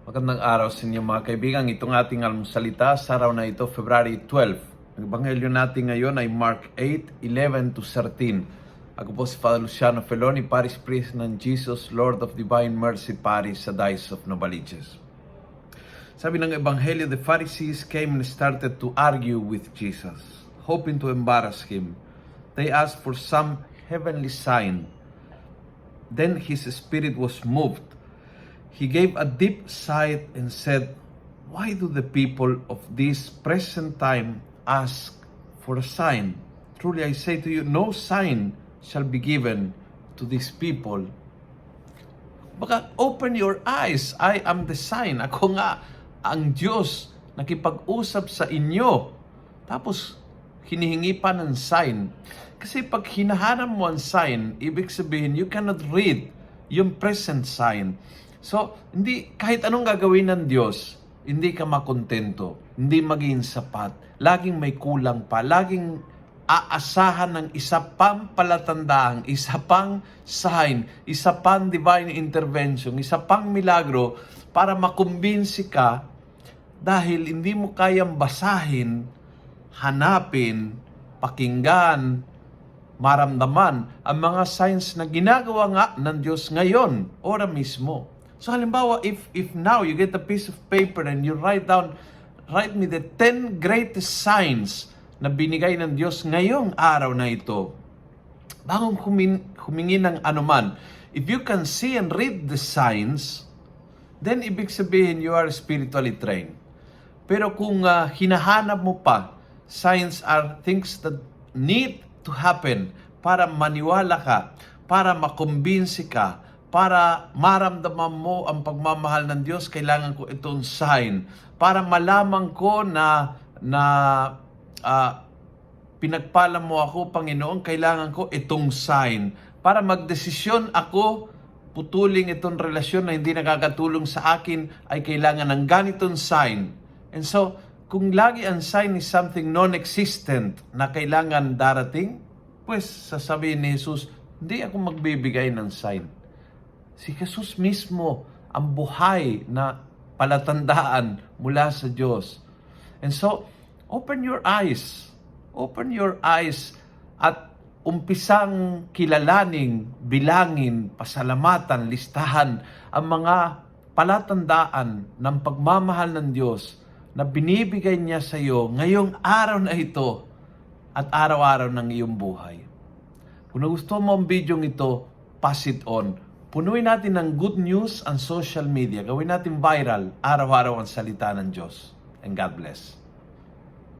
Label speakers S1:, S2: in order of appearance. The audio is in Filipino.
S1: Magandang araw sa inyo mga kaibigan. Itong ating almusalita sa araw na ito, February 12. Ang ebanghelyo natin ngayon ay Mark 8:11 to 13. Ako po si Father Luciano Feloni, Parish Priest ng Jesus, Lord of Divine Mercy Parish sa Diocese of Novaliches. Sabi ng ebanghelyo, the Pharisees came and started to argue with Jesus, hoping to embarrass him. They asked for some heavenly sign. Then his spirit was moved. He gave a deep sigh and said, "Why do the people of this present time ask for a sign? Truly I say to you, no sign shall be given to these people." Baka open your eyes. I am the sign. Ako nga ang Diyos nakipag-usap sa inyo. Tapos hinihingi pa ng sign. Kasi pag hinahanap mo ang sign, ibig sabihin you cannot read yung present sign. So, kahit anong gagawin ng Diyos, hindi ka makontento, hindi maging sapat, laging may kulang pa, laging aasahan ng isa pang palatandaan, isa pang sign, isa pang divine intervention, isa pang milagro para makumbinsi ka dahil hindi mo kayang basahin, hanapin, pakinggan, maramdaman ang mga signs na ginagawa nga ng Diyos ngayon, ora mismo. So halimbawa, if now you get a piece of paper and you write me the 10 greatest signs na binigay ng Diyos ngayong araw na ito. Bago humingi ng anuman, if you can see and read the signs, then ibig sabihin you are spiritually trained. Pero kung hinahanap mo pa, signs are things that need to happen para maniwala ka, para makumbinsi ka, para maramdaman mo ang pagmamahal ng Diyos, kailangan ko itong sign. Para malaman ko na pinagpala mo ako, Panginoon, kailangan ko itong sign. Para magdesisyon ako, putuling itong relasyon na hindi nakakatulong sa akin, ay kailangan ng ganitong sign. And so, kung lagi ang sign is something non-existent na kailangan darating, pues sasabihin ni Jesus, hindi ako magbibigay ng sign. Si Jesus mismo ang buhay na palatandaan mula sa Diyos. And so, open your eyes. Open your eyes at umpisang kilalaning, bilangin, pasalamatan, listahan ang mga palatandaan ng pagmamahal ng Diyos na binibigay niya sa iyo ngayong araw na ito at araw-araw ng iyong buhay. Kung nagustuhan mo ang video ito, pass it on. Punuin natin ng good news ang social media. Gawin natin viral, araw-araw ang salita ng Diyos. And God bless.